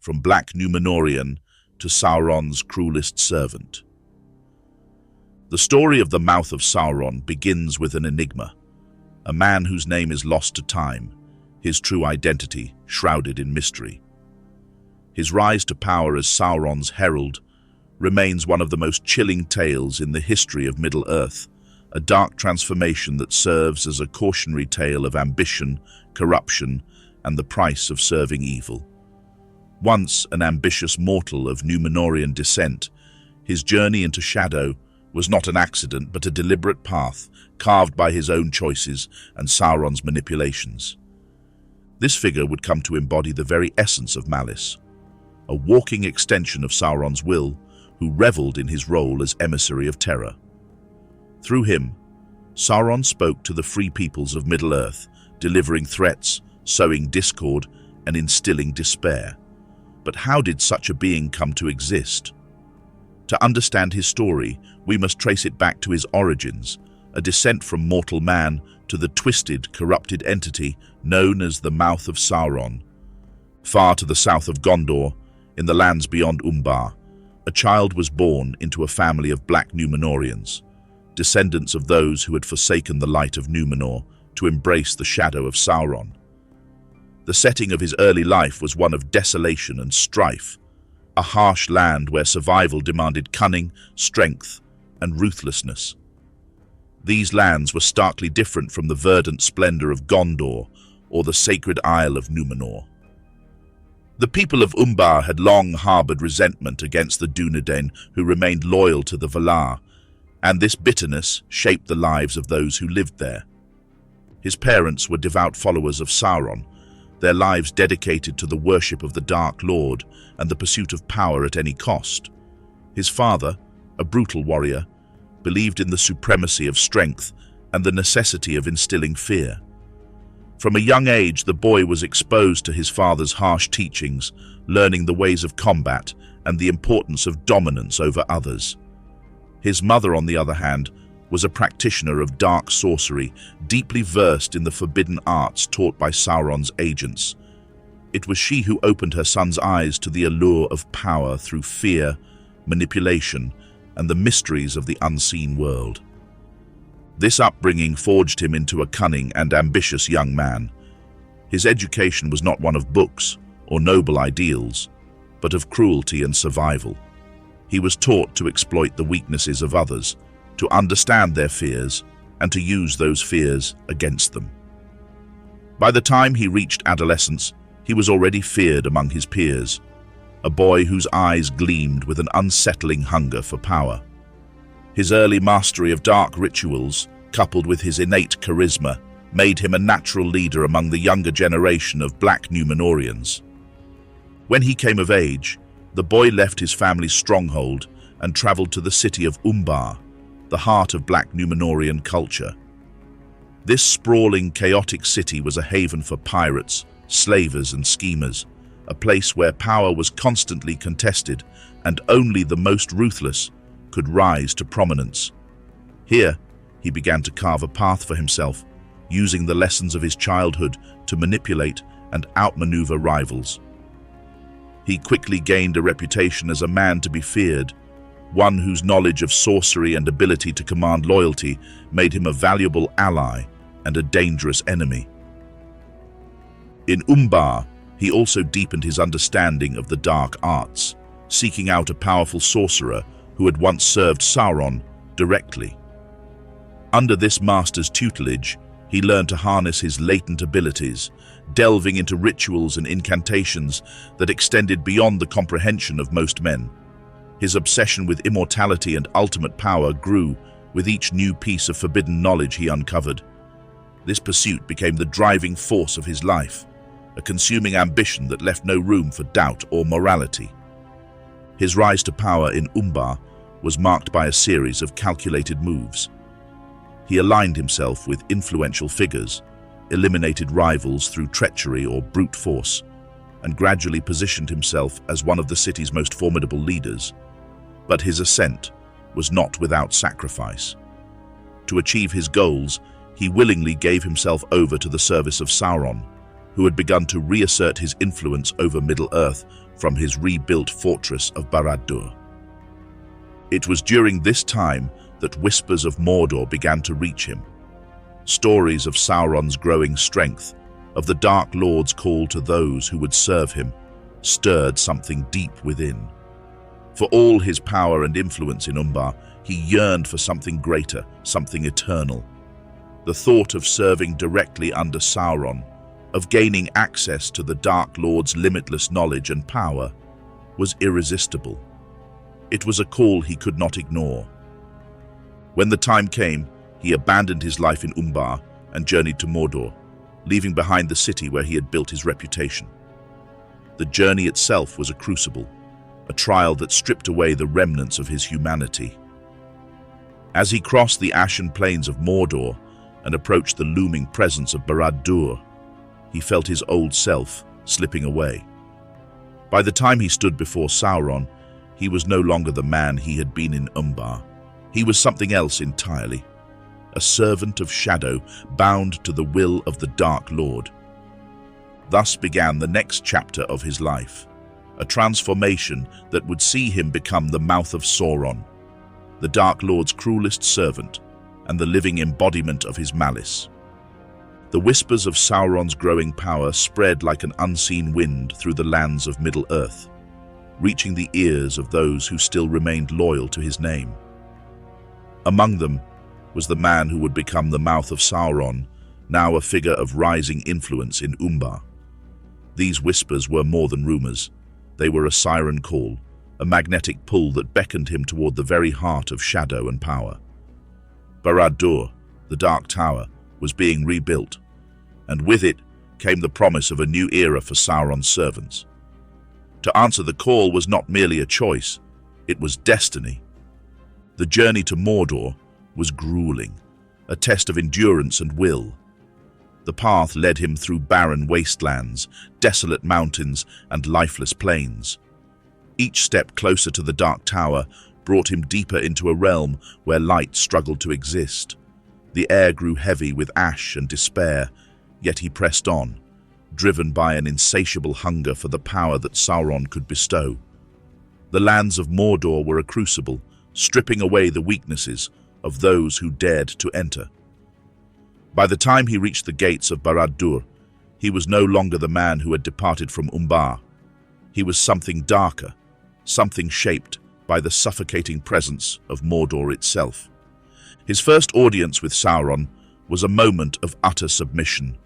from Black Númenórean to Sauron's cruelest servant. The story of the mouth of Sauron begins with an enigma, a man whose name is lost to time, his true identity shrouded in mystery. His rise to power as Sauron's herald remains one of the most chilling tales in the history of Middle-earth, a dark transformation that serves as a cautionary tale of ambition, corruption, and the price of serving evil. Once an ambitious mortal of Númenórean descent, his journey into shadow was not an accident but a deliberate path carved by his own choices and Sauron's manipulations. This figure would come to embody the very essence of malice, a walking extension of Sauron's will, who reveled in his role as emissary of terror. Through him, Sauron spoke to the free peoples of Middle-earth, delivering threats, sowing discord, and instilling despair. But how did such a being come to exist? To understand his story, we must trace it back to his origins, a descent from mortal man to the twisted, corrupted entity known as the Mouth of Sauron. Far to the south of Gondor, in the lands beyond Umbar, a child was born into a family of Black Númenóreans, descendants of those who had forsaken the light of Númenor to embrace the shadow of Sauron. The setting of his early life was one of desolation and strife, a harsh land where survival demanded cunning, strength, and ruthlessness. These lands were starkly different from the verdant splendor of Gondor or the sacred Isle of Númenor. The people of Umbar had long harbored resentment against the Dunedain, who remained loyal to the Valar, and this bitterness shaped the lives of those who lived there. His parents were devout followers of Sauron, their lives dedicated to the worship of the Dark Lord and the pursuit of power at any cost. His father, a brutal warrior, believed in the supremacy of strength and the necessity of instilling fear. From a young age, the boy was exposed to his father's harsh teachings, learning the ways of combat and the importance of dominance over others. His mother, on the other hand, was a practitioner of dark sorcery, deeply versed in the forbidden arts taught by Sauron's agents. It was she who opened her son's eyes to the allure of power through fear, manipulation, and the mysteries of the unseen world. This upbringing forged him into a cunning and ambitious young man. His education was not one of books or noble ideals, but of cruelty and survival. He was taught to exploit the weaknesses of others, to understand their fears, and to use those fears against them. By the time he reached adolescence, he was already feared among his peers, a boy whose eyes gleamed with an unsettling hunger for power. His early mastery of dark rituals, coupled with his innate charisma, made him a natural leader among the younger generation of Black Númenóreans. When he came of age, the boy left his family's stronghold and traveled to the city of Umbar, the heart of Black Númenórean culture. This sprawling, chaotic city was a haven for pirates, slavers, and schemers, a place where power was constantly contested and only the most ruthless could rise to prominence. Here, he began to carve a path for himself, using the lessons of his childhood to manipulate and outmaneuver rivals. He quickly gained a reputation as a man to be feared, one whose knowledge of sorcery and ability to command loyalty made him a valuable ally and a dangerous enemy. In Umbar, he also deepened his understanding of the dark arts, seeking out a powerful sorcerer who had once served Sauron directly. Under this master's tutelage, he learned to harness his latent abilities, delving into rituals and incantations that extended beyond the comprehension of most men. His obsession with immortality and ultimate power grew with each new piece of forbidden knowledge he uncovered. This pursuit became the driving force of his life, a consuming ambition that left no room for doubt or morality. His rise to power in Umbar was marked by a series of calculated moves. He aligned himself with influential figures, eliminated rivals through treachery or brute force, and gradually positioned himself as one of the city's most formidable leaders. But his ascent was not without sacrifice. To achieve his goals, he willingly gave himself over to the service of Sauron, who had begun to reassert his influence over Middle-earth from his rebuilt fortress of Barad-dûr. It was during this time that whispers of Mordor began to reach him. Stories of Sauron's growing strength, of the Dark Lord's call to those who would serve him, stirred something deep within. For all his power and influence in Umbar, he yearned for something greater, something eternal. The thought of serving directly under Sauron, of gaining access to the Dark Lord's limitless knowledge and power, was irresistible. It was a call he could not ignore. When the time came, he abandoned his life in Umbar and journeyed to Mordor, leaving behind the city where he had built his reputation. The journey itself was a crucible, a trial that stripped away the remnants of his humanity. As he crossed the ashen plains of Mordor and approached the looming presence of Barad-dûr, he felt his old self slipping away. By the time he stood before Sauron, he was no longer the man he had been in Umbar. He was something else entirely, a servant of shadow bound to the will of the Dark Lord. Thus began the next chapter of his life, a transformation that would see him become the mouth of Sauron, the Dark Lord's cruelest servant and the living embodiment of his malice. The whispers of Sauron's growing power spread like an unseen wind through the lands of Middle-earth, reaching the ears of those who still remained loyal to his name. Among them was the man who would become the mouth of Sauron, now a figure of rising influence in Umbar. These whispers were more than rumors. They were a siren call, a magnetic pull that beckoned him toward the very heart of shadow and power. Barad-dûr, the Dark Tower, was being rebuilt, and with it came the promise of a new era for Sauron's servants. To answer the call was not merely a choice, it was destiny. The journey to Mordor was grueling, a test of endurance and will. The path led him through barren wastelands, desolate mountains, and lifeless plains. Each step closer to the Dark Tower brought him deeper into a realm where light struggled to exist. The air grew heavy with ash and despair, yet he pressed on, driven by an insatiable hunger for the power that Sauron could bestow. The lands of Mordor were a crucible, stripping away the weaknesses of those who dared to enter. By the time he reached the gates of Barad-dûr, he was no longer the man who had departed from Umbar. He was something darker, something shaped by the suffocating presence of Mordor itself. His first audience with Sauron was a moment of utter submission.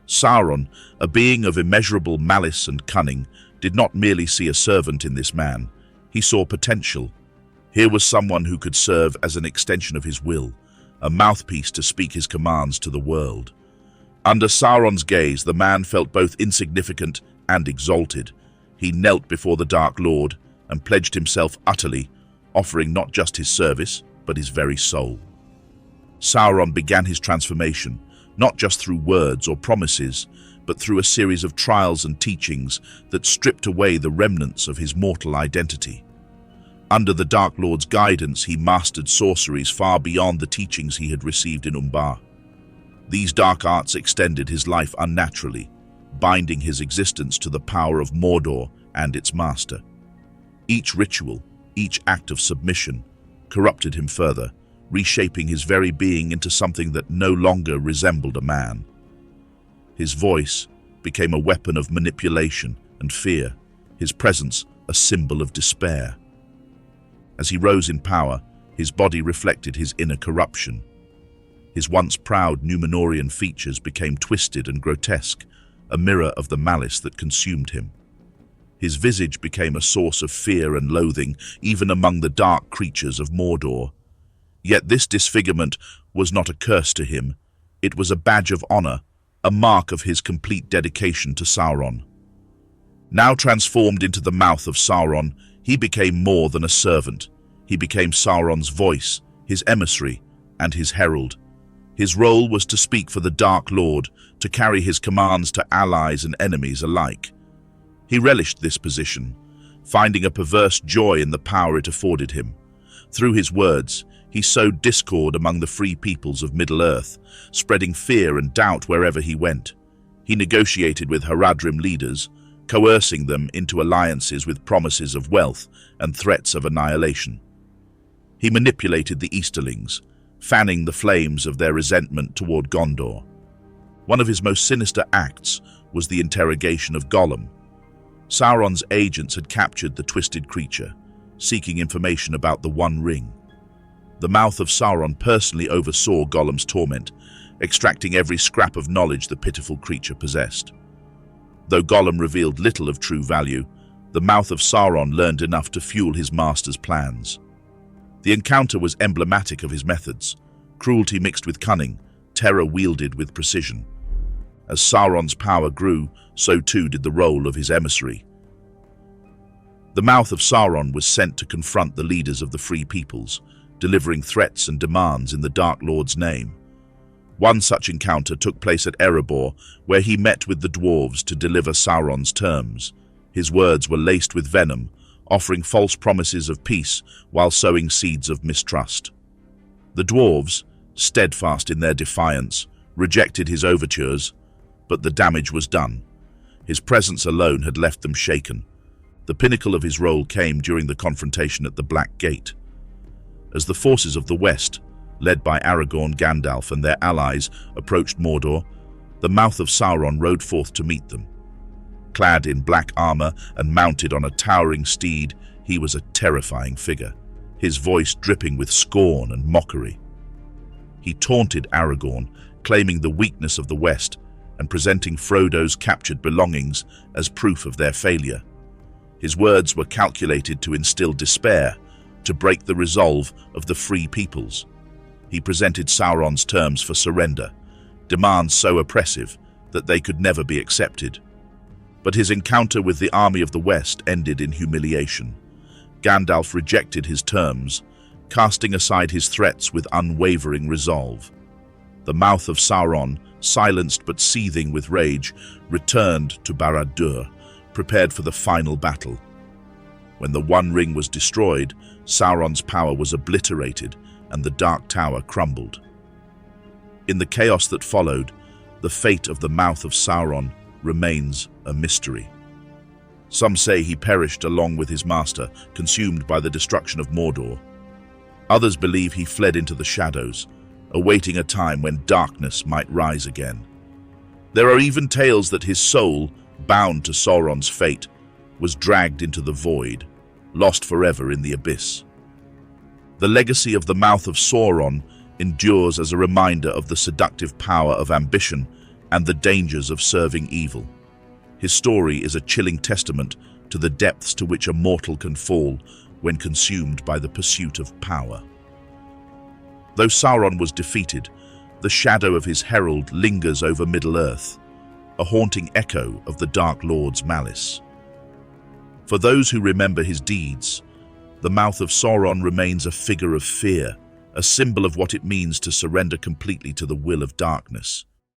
Sauron, a being of immeasurable malice and cunning, did not merely see a servant in this man. He saw potential. Here was someone who could serve as an extension of his will, a mouthpiece to speak his commands to the world. Under Sauron's gaze, the man felt both insignificant and exalted. He knelt before the Dark Lord and pledged himself utterly, offering not just his service, but his very soul. Sauron began his transformation, not just through words or promises, but through a series of trials and teachings that stripped away the remnants of his mortal identity. Under the Dark Lord's guidance, he mastered sorceries far beyond the teachings he had received in Umbar. These dark arts extended his life unnaturally, binding his existence to the power of Mordor and its master. Each ritual, each act of submission, corrupted him further, reshaping his very being into something that no longer resembled a man. His voice became a weapon of manipulation and fear, his presence a symbol of despair. As he rose in power, his body reflected his inner corruption. His once proud Númenórean features became twisted and grotesque, a mirror of the malice that consumed him. His visage became a source of fear and loathing, even among the dark creatures of Mordor. Yet this disfigurement was not a curse to him. It was a badge of honor, a mark of his complete dedication to Sauron. Now transformed into the mouth of Sauron, he became more than a servant. He became Sauron's voice, his emissary, and his herald. His role was to speak for the Dark Lord, to carry his commands to allies and enemies alike. He relished this position, finding a perverse joy in the power it afforded him. Through his words, he sowed discord among the free peoples of Middle-earth, spreading fear and doubt wherever he went. He negotiated with Haradrim leaders, coercing them into alliances with promises of wealth and threats of annihilation. He manipulated the Easterlings, fanning the flames of their resentment toward Gondor. One of his most sinister acts was the interrogation of Gollum. Sauron's agents had captured the twisted creature, seeking information about the One Ring. The mouth of Sauron personally oversaw Gollum's torment, extracting every scrap of knowledge the pitiful creature possessed. Though Gollum revealed little of true value, the mouth of Sauron learned enough to fuel his master's plans. The encounter was emblematic of his methods, cruelty mixed with cunning, terror wielded with precision. As Sauron's power grew, so too did the role of his emissary. The mouth of Sauron was sent to confront the leaders of the Free Peoples, delivering threats and demands in the Dark Lord's name. One such encounter took place at Erebor, where he met with the dwarves to deliver Sauron's terms. His words were laced with venom, offering false promises of peace while sowing seeds of mistrust. The dwarves, steadfast in their defiance, rejected his overtures, but the damage was done. His presence alone had left them shaken. The pinnacle of his role came during the confrontation at the Black Gate. As the forces of the West, led by Aragorn, Gandalf, and their allies, approached Mordor, the mouth of Sauron rode forth to meet them. Clad in black armor and mounted on a towering steed, he was a terrifying figure, his voice dripping with scorn and mockery. He taunted Aragorn, claiming the weakness of the West and presenting Frodo's captured belongings as proof of their failure. His words were calculated to instill despair, to break the resolve of the Free Peoples. He presented Sauron's terms for surrender, demands so oppressive that they could never be accepted. But his encounter with the army of the West ended in humiliation. Gandalf rejected his terms, casting aside his threats with unwavering resolve. The mouth of Sauron, silenced but seething with rage, returned to Barad-dûr, prepared for the final battle. When the One Ring was destroyed, Sauron's power was obliterated and the Dark Tower crumbled. In the chaos that followed, the fate of the mouth of Sauron remains a mystery. Some say he perished along with his master, consumed by the destruction of Mordor. Others believe he fled into the shadows, awaiting a time when darkness might rise again. There are even tales that his soul, bound to Sauron's fate, was dragged into the void, lost forever in the abyss. The legacy of the mouth of Sauron endures as a reminder of the seductive power of ambition and the dangers of serving evil. His story is a chilling testament to the depths to which a mortal can fall when consumed by the pursuit of power. Though Sauron was defeated, the shadow of his herald lingers over Middle-earth, a haunting echo of the Dark Lord's malice. For those who remember his deeds, the mouth of Sauron remains a figure of fear, a symbol of what it means to surrender completely to the will of darkness.